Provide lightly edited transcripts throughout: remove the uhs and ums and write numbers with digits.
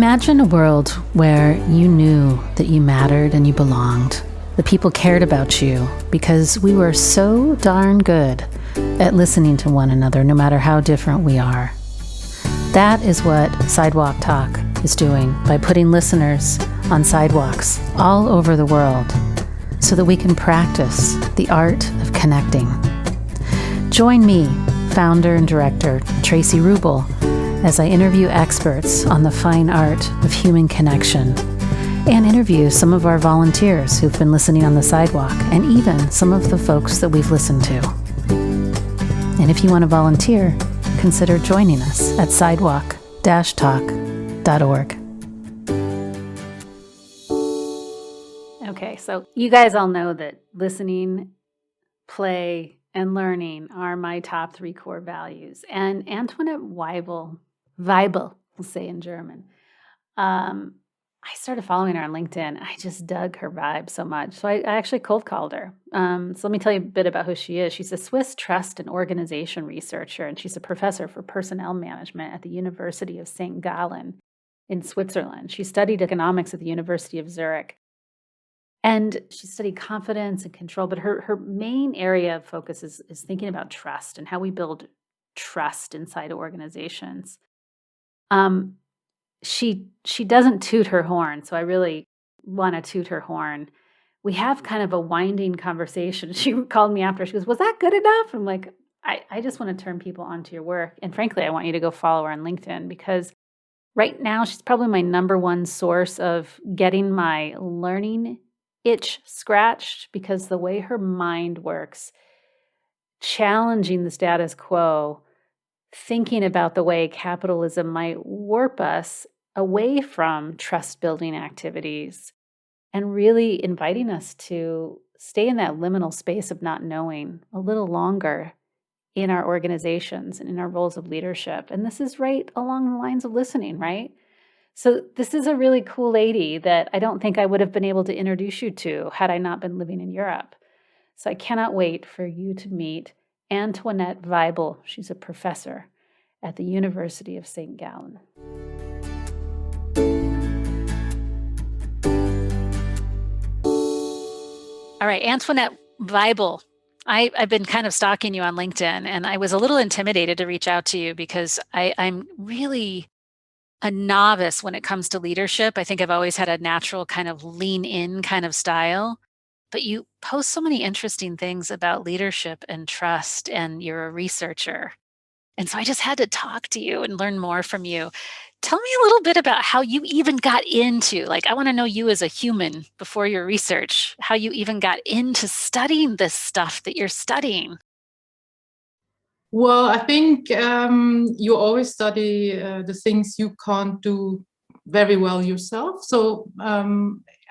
Imagine a world where you knew that you mattered and you belonged. The people cared about you because we were so darn good at listening to one another, no matter how different we are. That is what Sidewalk Talk is doing by putting listeners on sidewalks all over the world so that we can practice the art of connecting. Join me, founder and director Traci as I interview experts on the fine art of human connection and interview some of our volunteers who've been listening on the sidewalk and even some of the folks that we've listened to. And if you want to volunteer, consider joining us at sidewalk-talk.org. Okay, so you guys all know that listening, play, and learning are my top 3 core values. And Antoinette Weibel, we'll say in German, I started following her on LinkedIn. I just dug her vibe so much. So I actually cold called her. So let me tell you a bit about who she is. She's a Swiss trust and organization researcher, and she's a professor for personnel management at the University of St. Gallen in Switzerland. She studied economics at the University of Zurich. And she studied confidence and control, but her main area of focus is thinking about trust and how we build trust inside organizations. She doesn't toot her horn, so I really want to toot her horn. We have kind of a winding conversation. She called me after. She goes, "Was that good enough?" I'm like, I just want to turn people onto your work. And frankly, I want you to go follow her on LinkedIn because right now she's probably my number one source of getting my learning itch scratched, because the way her mind works, challenging the status quo, thinking about the way capitalism might warp us away from trust building activities and really inviting us to stay in that liminal space of not knowing a little longer in our organizations and in our roles of leadership. And this is right along the lines of listening, right? So this is a really cool lady that I don't think I would have been able to introduce you to had I not been living in Europe. So I cannot wait for you to meet Antoinette Weibel. She's a professor at the University of St. Gallen. All right, Antoinette Weibel. I've been kind of stalking you on LinkedIn, and I was a little intimidated to reach out to you because I'm really a novice when it comes to leadership. I think I've always had a natural kind of lean in kind of style, but you post so many interesting things about leadership and trust, and you're a researcher. And so I just had to talk to you and learn more from you. Tell me a little bit about how you even got into, I want to know you as a human before your research, how you even got into studying this stuff that you're studying. Well, I think you always study the things you can't do very well yourself. So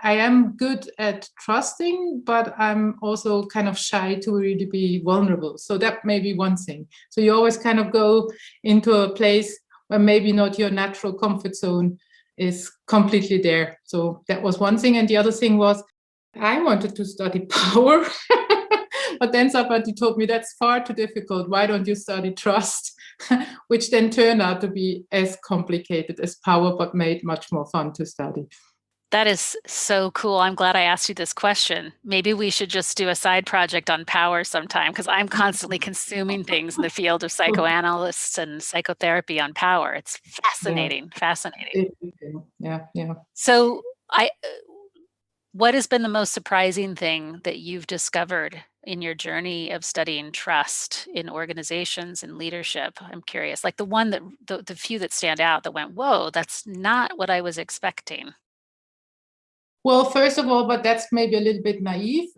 I am good at trusting, but I'm also kind of shy to really be vulnerable. So that may be one thing. So you always kind of go into a place where maybe not your natural comfort zone is completely there. So that was one thing. And the other thing was I wanted to study power. But then somebody told me that's far too difficult. Why don't you study trust? Which then turned out to be as complicated as power, but made much more fun to study. That is so cool. I'm glad I asked you this question. Maybe we should just do a side project on power sometime, because I'm constantly consuming things in the field of psychoanalysts and psychotherapy on power. It's fascinating, fascinating. Yeah. So what has been the most surprising thing that you've discovered in your journey of studying trust in organizations and leadership? I'm curious, like the one that the few that stand out that went, whoa, that's not what I was expecting. Well, first of all, but that's maybe a little bit naive,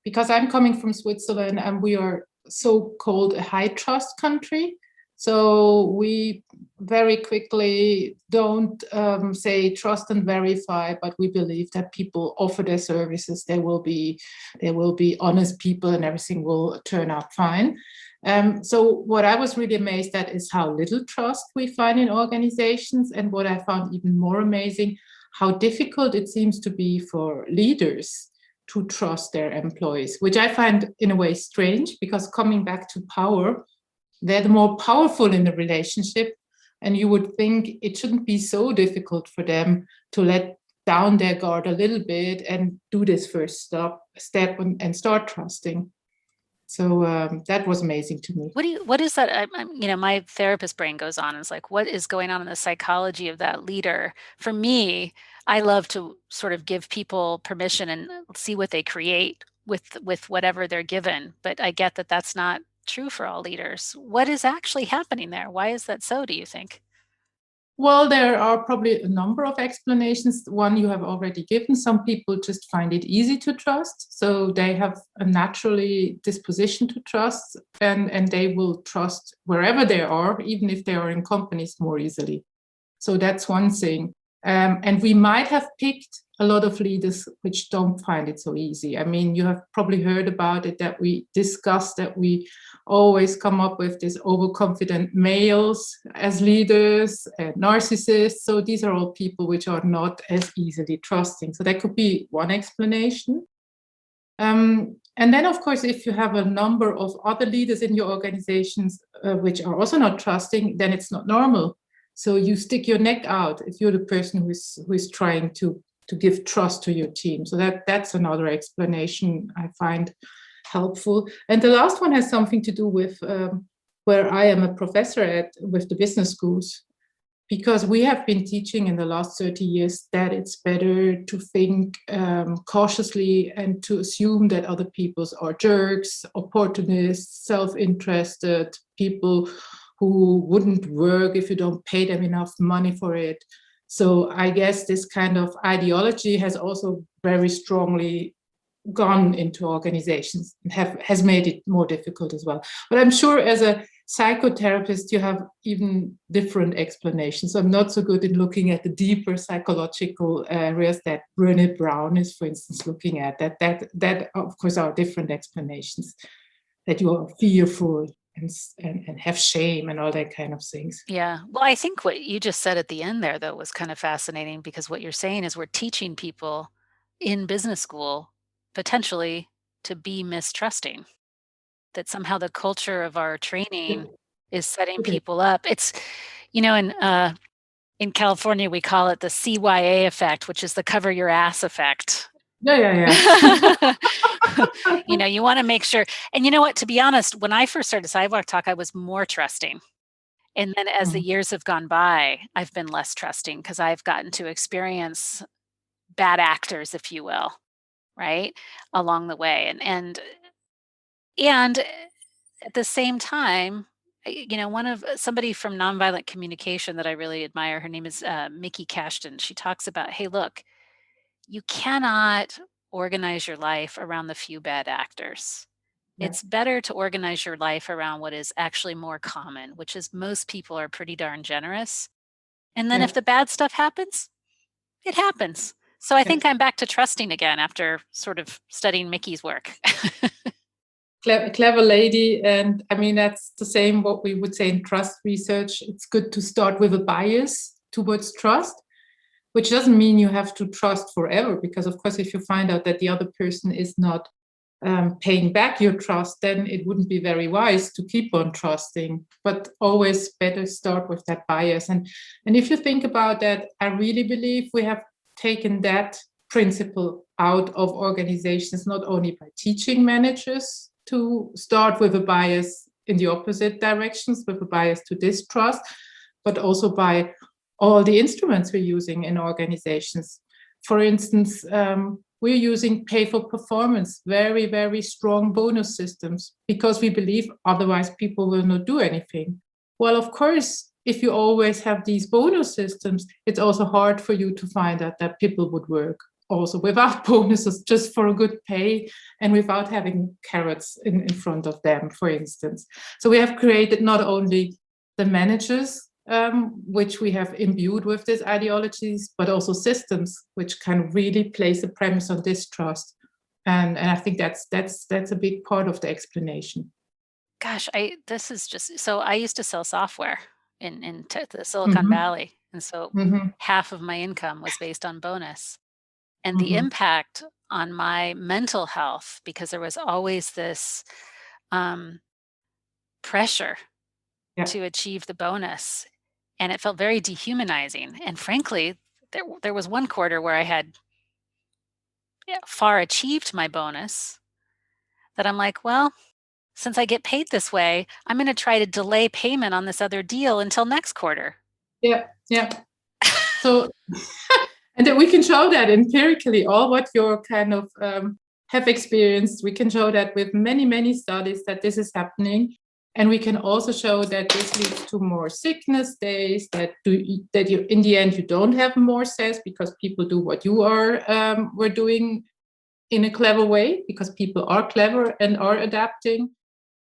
because I'm coming from Switzerland and we are so-called a high trust country. So we very quickly don't say trust and verify, but we believe that people offer their services. There will be honest people and everything will turn out fine. So what I was really amazed at is how little trust we find in organizations. And what I found even more amazing, how difficult it seems to be for leaders to trust their employees, which I find in a way strange, because coming back to power, they're the more powerful in the relationship, And you would think it shouldn't be so difficult for them to let down their guard a little bit and do this first step and start trusting. So that was amazing to me. What is that? My therapist brain goes on and is like, what is going on in the psychology of that leader? For me, I love to sort of give people permission and see what they create with whatever they're given. But I get that that's not true for all leaders. What is actually happening there? Why is that so, do you think? Well, there are probably a number of explanations. One you have already given. Some people just find it easy to trust. So they have a naturally disposition to trust, and they will trust wherever they are, even if they are in companies, more easily. So that's one thing. And we might have picked a lot of leaders which don't find it so easy. I mean, you have probably heard about it, that we discussed that we always come up with these overconfident males as leaders and narcissists. So these are all people which are not as easily trusting. So that could be one explanation. And then, of course, if you have a number of other leaders in your organizations which are also not trusting, then it's not normal. So you stick your neck out if you're the person who is trying to give trust to your team. So that's another explanation I find helpful. And the last one has something to do with where I am a professor with the business schools, because we have been teaching in the last 30 years that it's better to think cautiously and to assume that other people are jerks, opportunists, self-interested, people who wouldn't work if you don't pay them enough money for it. So I guess this kind of ideology has also very strongly gone into organizations and has made it more difficult as well. But I'm sure as a psychotherapist, you have even different explanations. I'm not so good in looking at the deeper psychological areas that Brené Brown is, for instance, looking at. That of course are different explanations, that you are fearful and have shame and all that kind of things. Yeah. Well, I think what you just said at the end there, though, was kind of fascinating, because what you're saying is we're teaching people in business school potentially to be mistrusting, that somehow the culture of our training is setting Okay. people up. It's, in California, we call it the CYA effect, which is the cover your ass effect. Yeah. You want to make sure. And you know what, to be honest, when I first started Sidewalk Talk, I was more trusting. And then as the years have gone by, I've been less trusting, because I've gotten to experience bad actors, if you will, right, along the way. And at the same time, one of somebody from nonviolent communication that I really admire, her name is Mickey Cashton. She talks about, hey, look, you cannot organize your life around the few bad actors. Yeah. It's better to organize your life around what is actually more common, which is most people are pretty darn generous. And then if the bad stuff happens, it happens. So I think I'm back to trusting again after sort of studying Mickey's work. Clever lady. And I mean, that's the same what we would say in trust research. It's good to start with a bias towards trust, which doesn't mean you have to trust forever, because of course, if you find out that the other person is not paying back your trust, then it wouldn't be very wise to keep on trusting. But always better start with that bias. And if you think about that, I really believe we have taken that principle out of organizations, not only by teaching managers to start with a bias in the opposite directions, with a bias to distrust, but also by all the instruments we're using in organizations. For instance, we're using pay for performance, very, very strong bonus systems, because we believe otherwise people will not do anything. Well, of course, if you always have these bonus systems, it's also hard for you to find out that people would work also without bonuses, just for a good pay and without having carrots in front of them, for instance. So we have created not only the managers, which we have imbued with these ideologies, but also systems which can really place a premise on distrust. And I think that's a big part of the explanation. Gosh, this is just so. I used to sell software in the Silicon Valley, and so half of my income was based on bonus. And the impact on my mental health, because there was always this pressure to achieve the bonus, And it felt very dehumanizing. And frankly, there was one quarter where I had far achieved my bonus that I'm like, well, since I get paid this way, I'm going to try to delay payment on this other deal until next quarter. Yeah, yeah. So, and then we can show that empirically, all what you kind of have experienced. We can show that with many, many studies that this is happening. And we can also show that this leads to more sickness days, that you, in the end, you don't have more sales because people do what you were doing in a clever way, because people are clever and are adapting,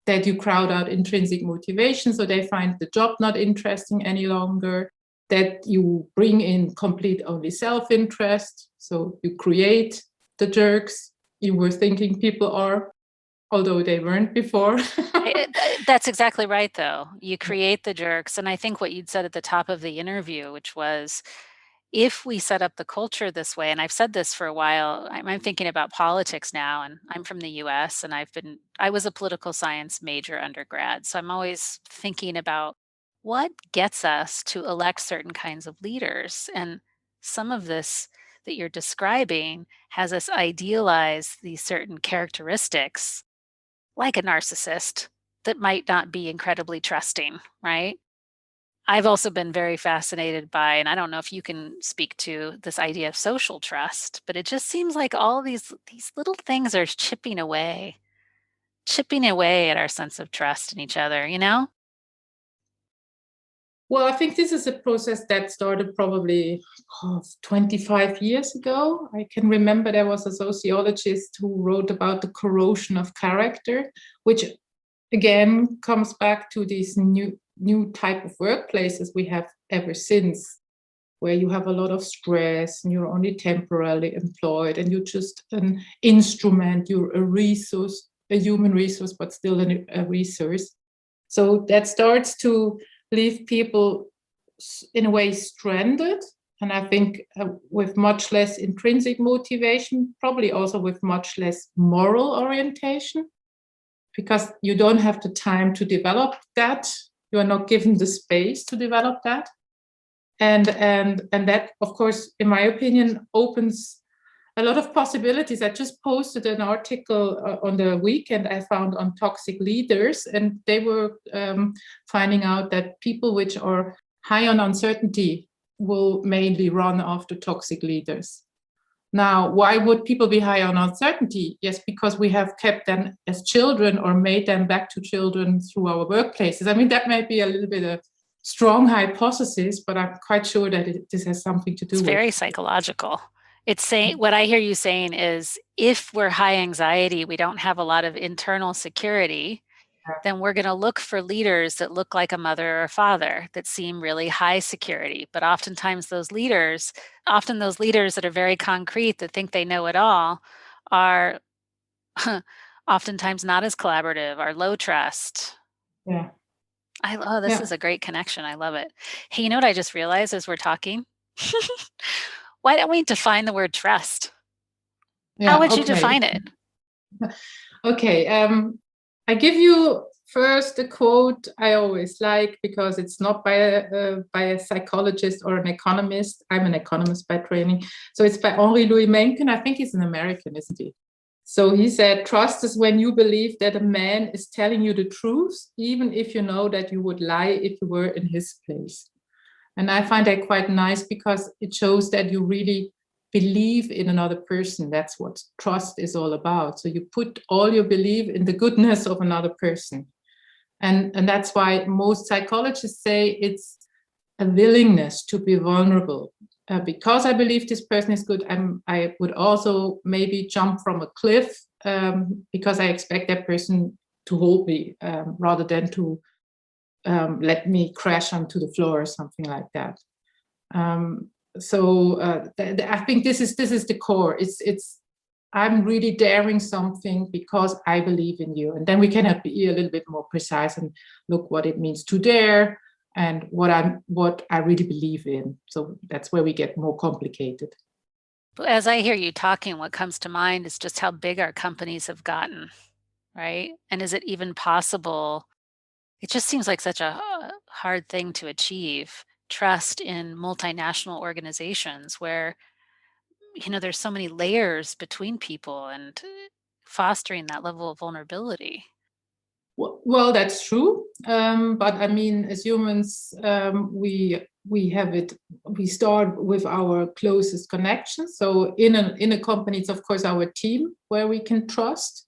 that you crowd out intrinsic motivation, so they find the job not interesting any longer, that you bring in complete only self-interest, so you create the jerks you were thinking people are, although they weren't before. That's exactly right, though. You create the jerks. And I think what you'd said at the top of the interview, which was, if we set up the culture this way, and I've said this for a while, I'm thinking about politics now, and I'm from the US, and I was a political science major undergrad. So I'm always thinking about what gets us to elect certain kinds of leaders. And some of this that you're describing has us idealize these certain characteristics, like a narcissist that might not be incredibly trusting, right? I've also been very fascinated by, and I don't know if you can speak to this idea of social trust, but it just seems like all these little things are chipping away at our sense of trust in each other, you know? Well, I think this is a process that started probably 25 years ago. I can remember there was a sociologist who wrote about the corrosion of character, which again comes back to these new type of workplaces we have ever since, where you have a lot of stress and you're only temporarily employed and you're just an instrument, you're a resource, a human resource, but still a resource. So that starts to leave people in a way stranded. And I think with much less intrinsic motivation, probably also with much less moral orientation, because you don't have the time to develop that. You are not given the space to develop that. And that, of course, in my opinion, opens a lot of possibilities. I just posted an article on the weekend I found on toxic leaders, and they were finding out that people which are high on uncertainty will mainly run after toxic leaders. Now, why would people be high on uncertainty? Yes, because we have kept them as children or made them back to children through our workplaces. I mean, that might be a little bit a strong hypothesis, but I'm quite sure that this has something to do with. It's very psychological. It's saying, what I hear you saying is, if we're high anxiety, we don't have a lot of internal security, then we're going to look for leaders that look like a mother or a father, that seem really high security. But oftentimes those leaders that are very concrete, that think they know it all, are oftentimes not as collaborative, are low trust. Yeah. This is a great connection. I love it. Hey, you know what I just realized as we're talking? Why don't we define the word trust? Yeah, How would you define it? Okay. I give you first a quote I always like, because it's not by a psychologist or an economist. I'm an economist by training. So it's by Henri Louis Mencken. I think he's an American, isn't he? So he said, trust is when you believe that a man is telling you the truth, even if you know that you would lie if you were in his place. And I find that quite nice, because it shows that you really believe in another person. That's what trust is all about. So you put all your belief in the goodness of another person. And that's why most psychologists say it's a willingness to be vulnerable. Because I believe this person is good, I would also maybe jump from a cliff, because I expect that person to hold me, rather than to let me crash onto the floor or something like that. I think this is the core. It's I'm really daring something because I believe in you, and then we can be a little bit more precise and look what it means to dare and what I really believe in. So that's where we get more complicated. As I hear you talking, what comes to mind is just how big our companies have gotten, right? And is it even possible It just seems like such a hard thing to achieve, trust in multinational organizations where, there's so many layers between people and fostering that level of vulnerability. Well, that's true. But I mean, as humans, we have it. We start with our closest connections. So in a company, it's of course our team where we can trust,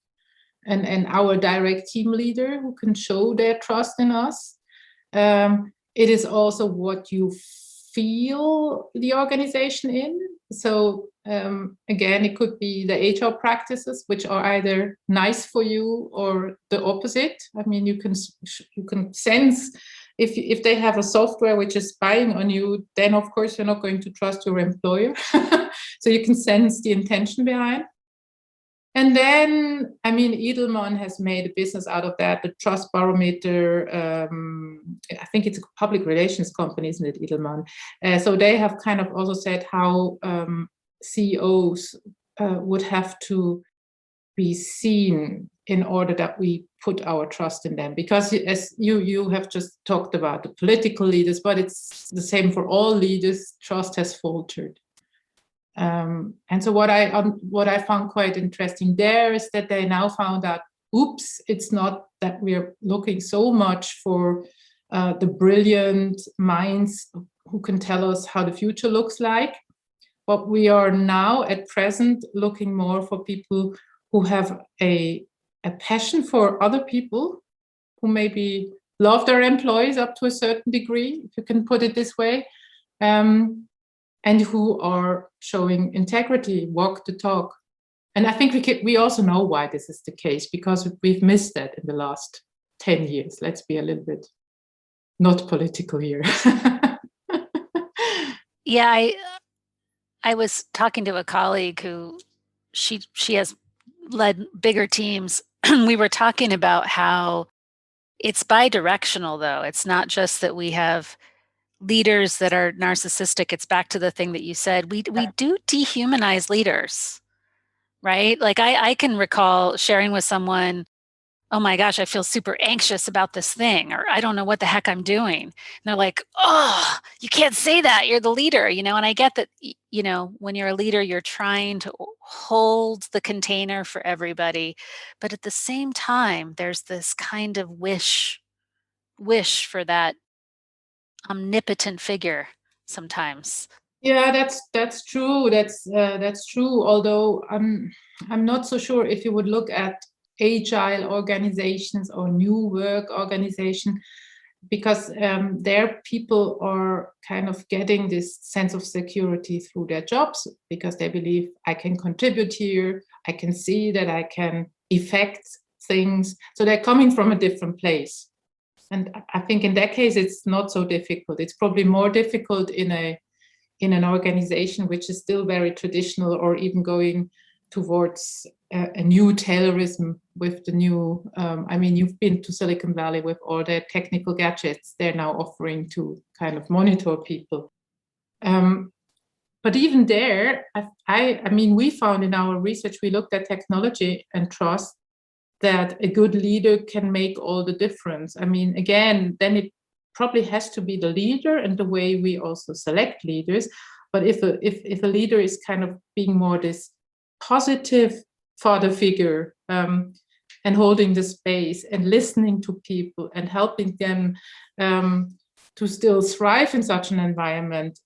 and our direct team leader who can show their trust in us. It is also what you feel the organization in. So again, it could be the HR practices, which are either nice for you or the opposite. I mean, you can sense if they have a software which is spying on you, then of course you're not going to trust your employer. So you can sense the intention behind. And then, I mean, Edelman has made a business out of that, the trust barometer. I think it's a public relations company, isn't it, Edelman? So they have kind of also said how CEOs would have to be seen in order that we put our trust in them. Because as you have just talked about the political leaders, but it's the same for all leaders, trust has faltered. And so what I found quite interesting there is that they now found out, oops, it's not that we're looking so much for the brilliant minds who can tell us how the future looks like, but we are now at present looking more for people who have a passion for other people, who maybe love their employees up to a certain degree, if you can put it this way. And who are showing integrity, walk the talk. And I think we also know why this is the case, because we've missed that in the last 10 years. Let's be a little bit not political here. Yeah, I was talking to a colleague who she has led bigger teams. We were talking about how it's bi-directional, though. It's not just that we have leaders that are narcissistic. It's back to the thing that you said. We do dehumanize leaders, right? Like I can recall sharing with someone, oh my gosh, I feel super anxious about this thing, or I don't know what the heck I'm doing. And they're like, oh, you can't say that. You're the leader, And I get that, when you're a leader, you're trying to hold the container for everybody. But at the same time, there's this kind of wish for that omnipotent figure sometimes. Yeah, that's true. That's true. Although I'm not so sure if you would look at agile organizations or new work organization, because their people are kind of getting this sense of security through their jobs, because they believe I can contribute here, I can see that I can affect things. So they're coming from a different place. And I think in that case, it's not so difficult. It's probably more difficult in an organization which is still very traditional, or even going towards a new Taylorism with the new, I mean, you've been to Silicon Valley with all the technical gadgets they're now offering to kind of monitor people. But even there, I mean, we found in our research, we looked at technology and trust, that a good leader can make all the difference. I mean, again, then it probably has to be the leader and the way we also select leaders. But if a leader is kind of being more this positive father figure, and holding the space and listening to people and helping them to still thrive in such an environment,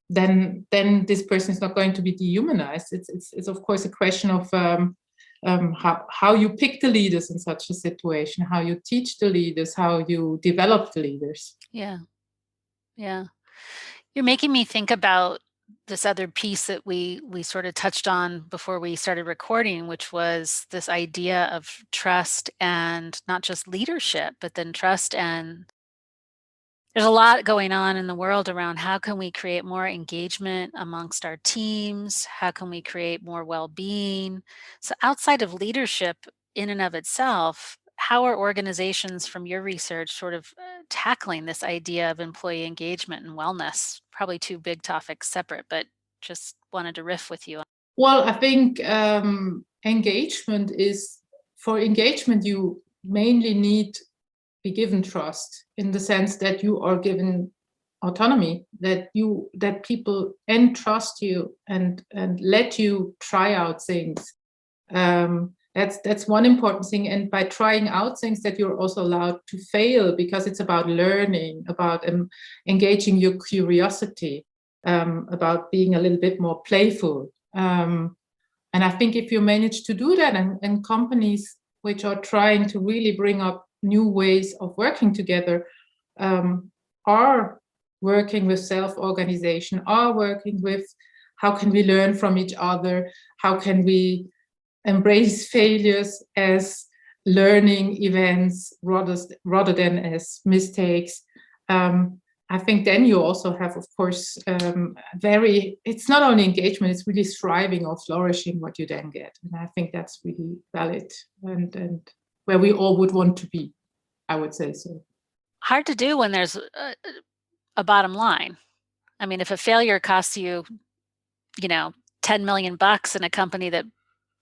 then this person is not going to be dehumanized. It's of course a question of how you pick the leaders in such a situation, how you teach the leaders, how you develop the leaders. Yeah. You're making me think about this other piece that we sort of touched on before we started recording, which was this idea of trust, and not just leadership, but then trust. And there's a lot going on in the world around how can we create more engagement amongst our teams? How can we create more well-being? So outside of leadership in and of itself, how are organizations from your research sort of tackling this idea of employee engagement and wellness? Probably two big topics separate, but just wanted to riff with you. Well, I think engagement, you mainly need be given trust in the sense that you are given autonomy, that people entrust you and let you try out things. That's one important thing. And by trying out things, that you're also allowed to fail, because it's about learning, about engaging your curiosity, about being a little bit more playful. And I think if you manage to do that, and companies which are trying to really bring up new ways of working together are working with self-organization, are working with how can we learn from each other, how can we embrace failures as learning events rather than as mistakes. I think then you also have, of course, it's not only engagement, it's really thriving or flourishing what you then get. And I think that's really valid and where we all would want to be, I would say so. Hard to do when there's a bottom line. I mean, if a failure costs you, $10 million in a company that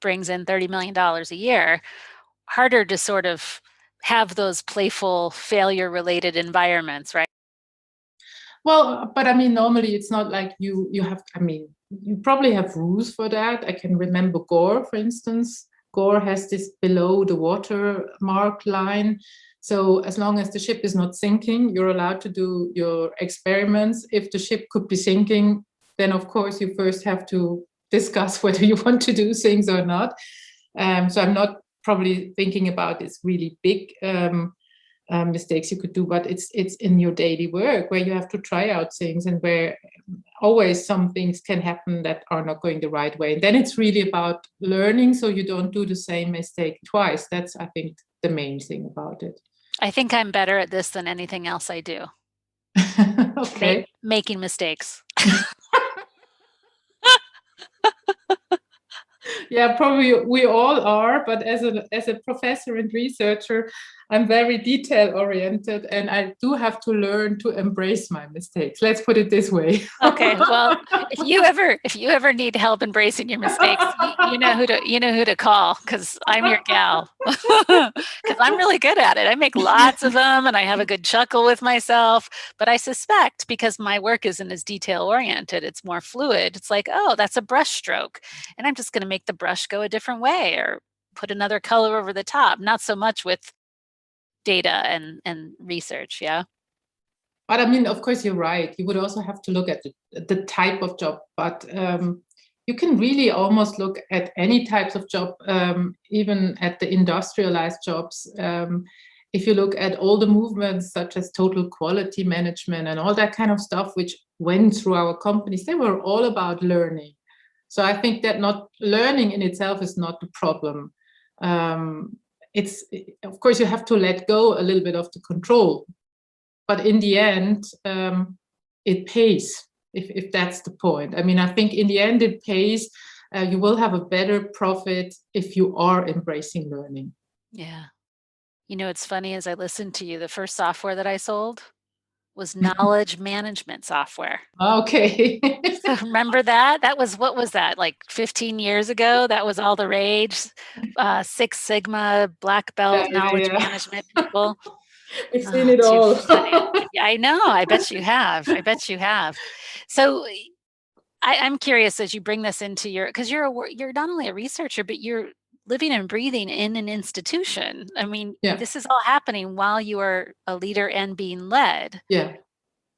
brings in $30 million a year, harder to sort of have those playful failure-related environments, right? Well, but I mean, normally it's not like you have, I mean, you probably have rules for that. I can remember Gore, for instance. Gore has this below the water mark line. So as long as the ship is not sinking, you're allowed to do your experiments. If the ship could be sinking, then of course you first have to discuss whether you want to do things or not. So I'm not probably thinking about this really big mistakes you could do, but it's in your daily work where you have to try out things, and where always some things can happen that are not going the right way. And then it's really about learning, so you don't do the same mistake twice. That's, I think, the main thing about it. I think I'm better at this than anything else I do. Okay. Making mistakes. Yeah, probably we all are, but as a professor and researcher, I'm very detail oriented, and I do have to learn to embrace my mistakes. Let's put it this way. Okay, well, if you ever need help embracing your mistakes, you know who to call, because I'm your gal. Because I'm really good at it. I make lots of them, and I have a good chuckle with myself. But I suspect because my work isn't as detail oriented, it's more fluid. It's like, oh, that's a brush stroke, and I'm just going to make the brush go a different way, or put another color over the top. Not so much with data and research. Yeah. But I mean, of course, you're right. You would also have to look at the type of job, but you can really almost look at any types of job, even at the industrialized jobs. If you look at all the movements such as total quality management and all that kind of stuff, which went through our companies, they were all about learning. So I think that not learning in itself is not the problem. It's, of course, you have to let go a little bit of the control. But in the end, it pays, if that's the point. I mean, I think in the end, it pays. You will have a better profit if you are embracing learning. Yeah. It's funny, as I listened to you, the first software that I sold was knowledge management software. Okay. So remember that? What was that, like 15 years ago? That was all the rage. Six Sigma, black belt, knowledge management people. We've seen it all. I know. I bet you have. So I'm curious, as you bring this into because you're not only a researcher, but you're living and breathing in an institution. I mean, This is all happening while you are a leader and being led. Yeah.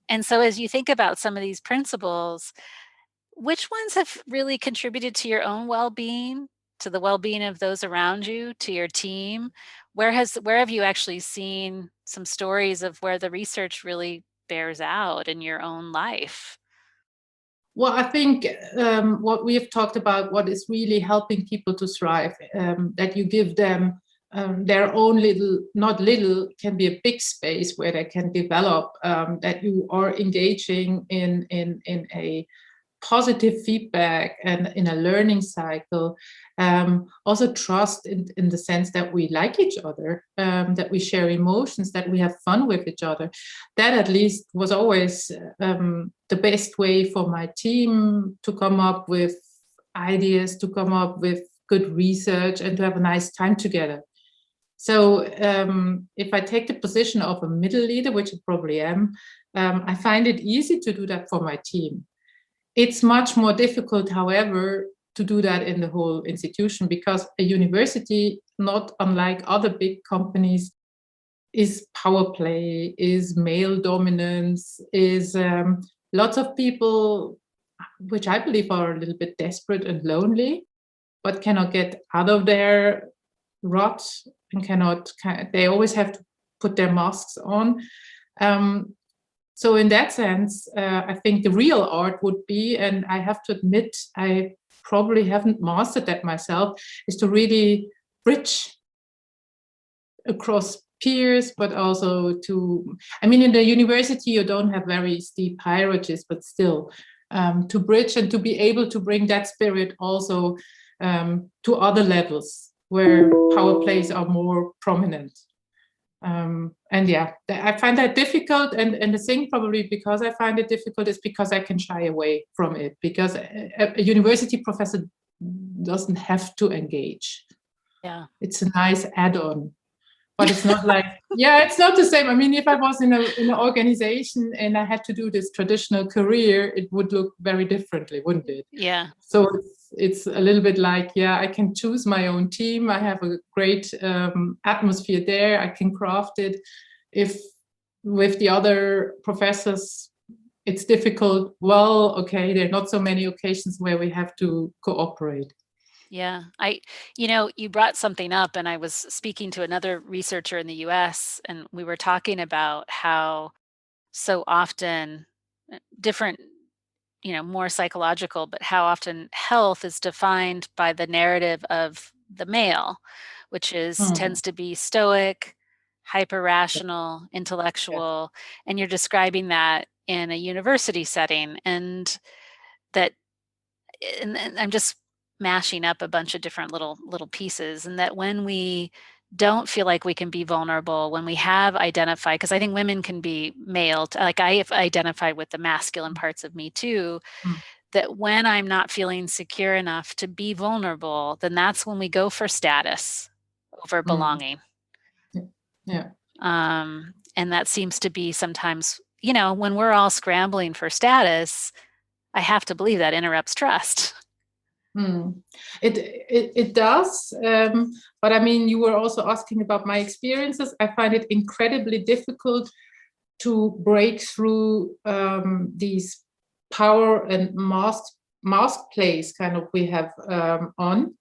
And so as you think about some of these principles, which ones have really contributed to your own well-being, to the well-being of those around you, to your team? Where have you actually seen some stories of where the research really bears out in your own life? Well, I think what we have talked about, what is really helping people to thrive, that you give them their own can be a big space where they can develop, that you are engaging in a positive feedback and in a learning cycle. Also trust in the sense that we like each other, that we share emotions, that we have fun with each other. That at least was always the best way for my team to come up with ideas, to come up with good research, and to have a nice time together. So if I take the position of a middle leader, which I probably am, I find it easy to do that for my team. It's much more difficult, however, to do that in the whole institution, because a university, not unlike other big companies, is power play, is male dominance, is lots of people, which I believe are a little bit desperate and lonely, but cannot get out of their rut and they always have to put their masks on. So in that sense, I think the real art would be, and I have to admit, I probably haven't mastered that myself, is to really bridge across peers, but also in the university, you don't have very steep hierarchies, but still to bridge and to be able to bring that spirit also to other levels where power plays are more prominent. I find that difficult, and the thing probably because I find it difficult is because I can shy away from it, because a university professor doesn't have to engage. Yeah, it's a nice add-on, but it's not like it's not the same. I mean, if I was in an organization and I had to do this traditional career, it would look very differently, wouldn't it? Yeah. So it's a little bit like, I can choose my own team. I have a great atmosphere there. I can craft it. If with the other professors, it's difficult. Well, okay, there are not so many occasions where we have to cooperate. Yeah. You brought something up, and I was speaking to another researcher in the US, and we were talking about how so often different, more psychological, but how often health is defined by the narrative of the male, which tends to be stoic, hyper rational, intellectual, and you're describing that in a university setting, and I'm just mashing up a bunch of different little pieces, and that when we don't feel like we can be vulnerable, when we have identified, because I think women can be male, like I have identified with the masculine parts of me too, that when I'm not feeling secure enough to be vulnerable, then that's when we go for status over belonging. Yeah. And that seems to be sometimes, when we're all scrambling for status, I have to believe that interrupts trust. It does, but I mean, you were also asking about my experiences. I find it incredibly difficult to break through these power and mask plays kind of we have on.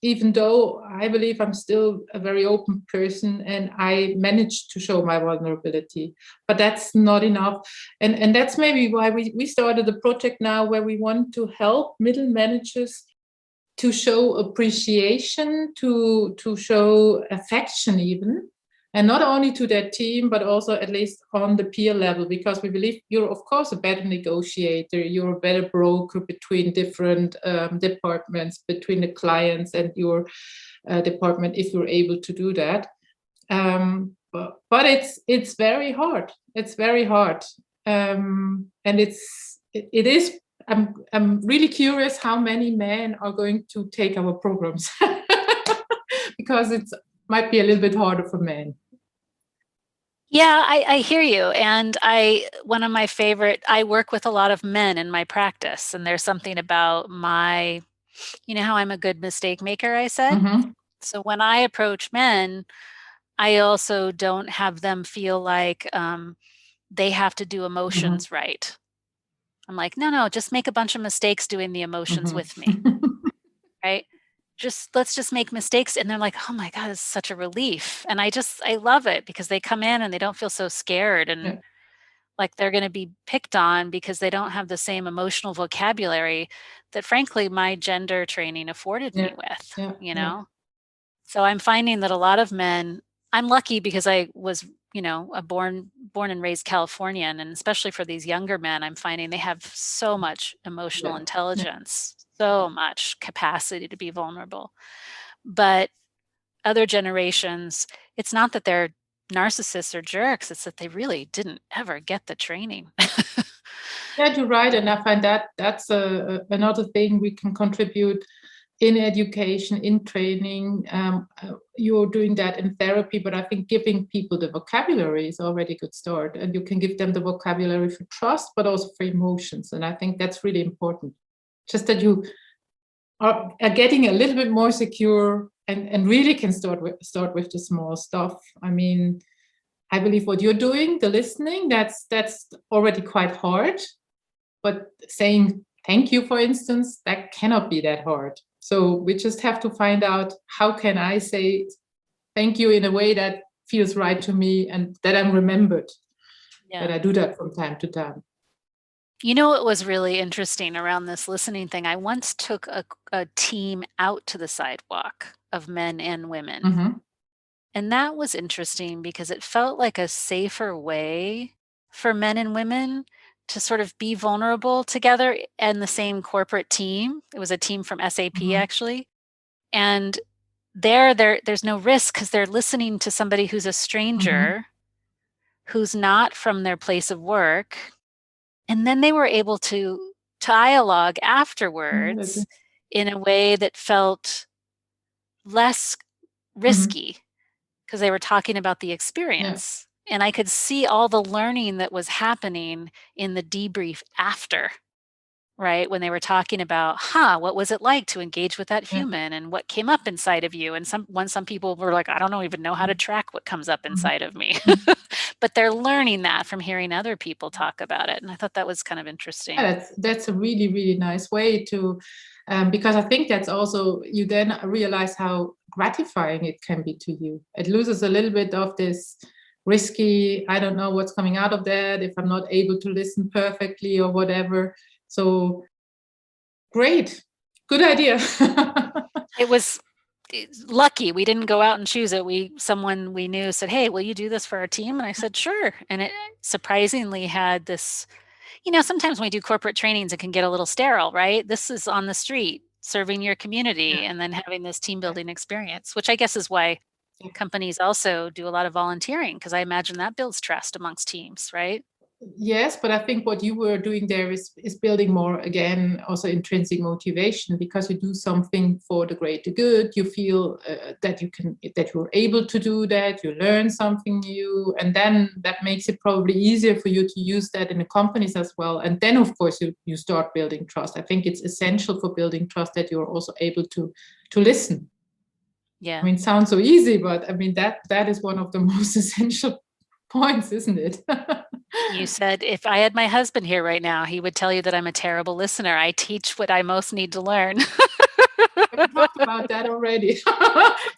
Even though I believe I'm still a very open person and I managed to show my vulnerability, but that's not enough. And that's maybe why we started a project now where we want to help middle managers to show appreciation, to show affection even, and not only to their team, but also at least on the peer level, because we believe you're, of course, a better negotiator, you're a better broker between different departments, between the clients and your department, if you're able to do that. But it's very hard. It's very hard. And it is, I'm really curious how many men are going to take our programs because it might be a little bit harder for men. Yeah, I hear you. And one of my favorite, I work with a lot of men in my practice, and there's something about how I'm a good mistake maker, I said. So when I approach men, I also don't have them feel like they have to do emotions right. I'm like, no, just make a bunch of mistakes doing the emotions with me, right? Let's just make mistakes. And they're like, oh my God, it's such a relief. And I love it because they come in and they don't feel so scared and like they're going to be picked on because they don't have the same emotional vocabulary that frankly my gender training afforded me with, So I'm finding that a lot of men, I'm lucky because I was, a born and raised Californian, and especially for these younger men, I'm finding they have so much emotional intelligence, so much capacity to be vulnerable. But other generations, it's not that they're narcissists or jerks, it's that they really didn't ever get the training. Yeah, you're right. And I find that's another thing we can contribute in education, in training. You're doing that in therapy, but I think giving people the vocabulary is already a good start. And you can give them the vocabulary for trust, but also for emotions. And I think that's really important. Just that you are getting a little bit more secure and really can start with the small stuff. I mean, I believe what you're doing, the listening, that's already quite hard. But saying thank you, for instance, that cannot be that hard. So we just have to find out, how can I say thank you in a way that feels right to me and that I'm remembered, that I do that from time to time. You know what was really interesting around this listening thing? I once took a team out to the sidewalk of men and women. Mm-hmm. And that was interesting because it felt like a safer way for men and women to sort of be vulnerable together in the same corporate team. It was a team from SAP, Mm-hmm. actually. And there's no risk because they're listening to somebody who's a stranger, who's not from their place of work. And then they were able to dialogue afterwards in a way that felt less risky because they were talking about the experience. Yeah. And I could see all the learning that was happening in the debrief after, right? When they were talking about, what was it like to engage with that human and what came up inside of you? And some people were like, I don't even know how to track what comes up inside of me. But they're learning that from hearing other people talk about it. And I thought that was kind of interesting. Yeah, that's a really, really nice way to, because I think that's also, you then realize how gratifying it can be to you. It loses a little bit of this risky, I don't know what's coming out of that, if I'm not able to listen perfectly or whatever. So great, good idea. It was lucky we didn't go out and choose it. Someone we knew said, hey, will you do this for our team? And I said, sure. And it surprisingly had this, sometimes when we do corporate trainings, it can get a little sterile, right? This is on the street, serving your community, and then having this team building experience, which I guess is why companies also do a lot of volunteering, because I imagine that builds trust amongst teams, right? Yes, but I think what you were doing there is building more, again, also intrinsic motivation, because you do something for the greater good. You feel that you're able to do that. You learn something new, and then that makes it probably easier for you to use that in the companies as well. And then, of course, you start building trust. I think it's essential for building trust that you're also able to listen. Yeah. I mean, it sounds so easy, but I mean that is one of the most essential points, isn't it? You said, if I had my husband here right now, he would tell you that I'm a terrible listener. I teach what I most need to learn. We talked about that already.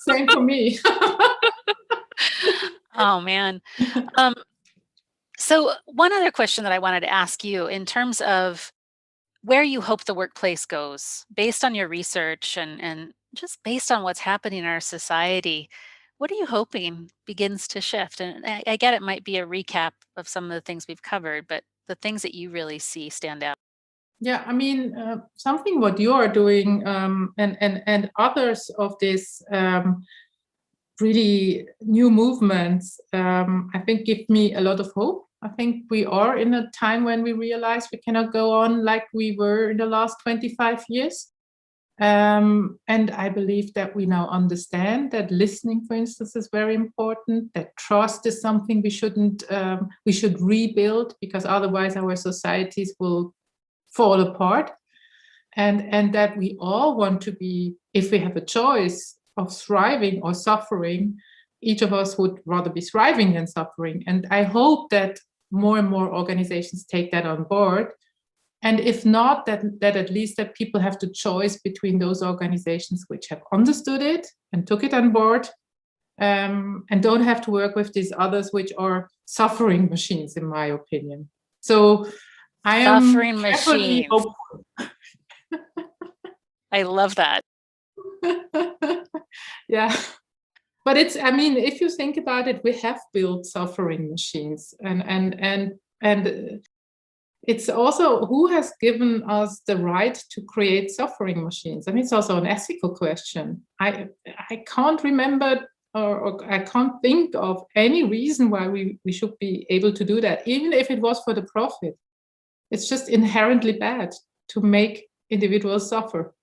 Same for me. Oh, man. So one other question that I wanted to ask you, in terms of where you hope the workplace goes, based on your research and just based on what's happening in our society, what are you hoping begins to shift? And I get it might be a recap of some of the things we've covered, but the things that you really see stand out. Yeah, I mean, something what you are doing and others of this really new movements, I think give me a lot of hope. I think we are in a time when we realize we cannot go on like we were in the last 25 years. And I believe that we now understand that listening, for instance, is very important, that trust is something we should rebuild, because otherwise our societies will fall apart. And that we all want to be, if we have a choice of thriving or suffering, each of us would rather be thriving than suffering. And I hope that more and more organizations take that on board. And if not, that at least that people have the choice between those organizations which have understood it and took it on board, and don't have to work with these others which are suffering machines, in my opinion. So I am suffering machines. Hopeful. I love that. Yeah. But it's, I mean, if you think about it, we have built suffering machines, and it's also, who has given us the right to create suffering machines? I mean, it's also an ethical question. I can't remember or I can't think of any reason why we should be able to do that, even if it was for the profit. It's just inherently bad to make individuals suffer.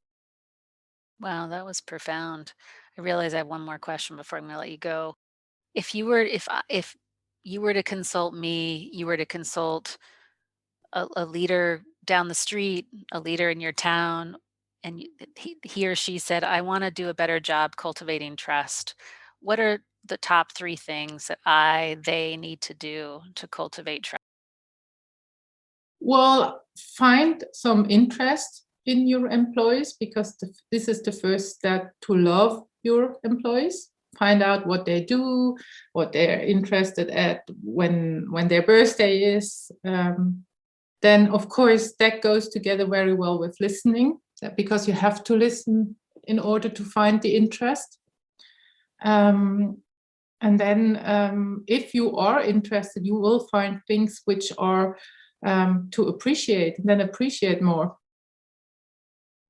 Wow, that was profound. I realize I have one more question before I'm going to let you go. If you were to consult me, you were to consult a leader down the street, a leader in your town, and he or she said, "I want to do a better job cultivating trust." What are the top three things that they need to do to cultivate trust? Well, find some interest in your employees, because this is the first step to love your employees. Find out what they do, what they're interested at, when their birthday is. Then, of course, that goes together very well with listening, because you have to listen in order to find the interest. And then if you are interested, you will find things which are to appreciate, and then appreciate more.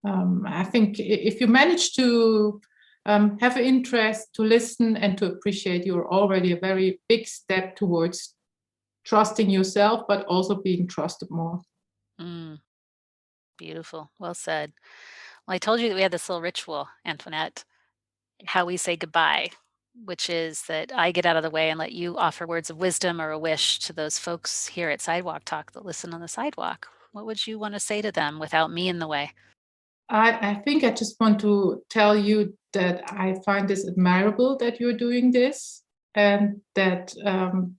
I think if you manage to have an interest, to listen, and to appreciate, you're already a very big step towards trusting yourself, but also being trusted more. Beautiful. Well said. Well, I told you that we had this little ritual, Antoinette, how we say goodbye, which is that I get out of the way and let you offer words of wisdom or a wish to those folks here at Sidewalk Talk that listen on the sidewalk. What would you want to say to them without me in the way? I think I just want to tell you that I find this admirable that you're doing this, and that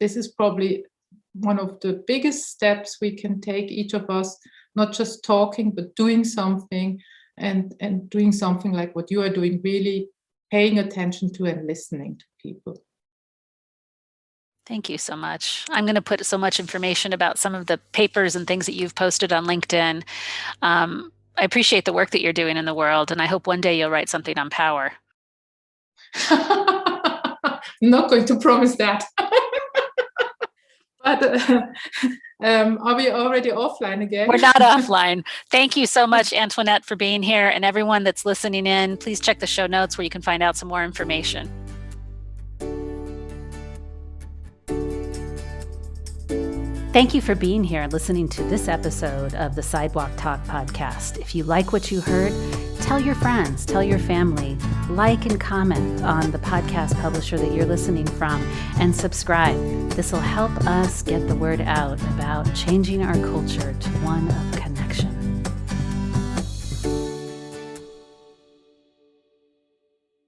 this is probably one of the biggest steps we can take, each of us, not just talking, but doing something, and doing something like what you are doing, really paying attention to and listening to people. Thank you so much. I'm going to put so much information about some of the papers and things that you've posted on LinkedIn. I appreciate the work that you're doing in the world, and I hope one day you'll write something on power. Not going to promise that. But are we already offline again? We're not offline. Thank you so much, Antoinette, for being here. And everyone that's listening in, please check the show notes where you can find out some more information. Thank you for being here and listening to this episode of the Sidewalk Talk podcast. If you like what you heard, tell your friends, tell your family, like and comment on the podcast publisher that you're listening from, and subscribe. This will help us get the word out about changing our culture to one of connection.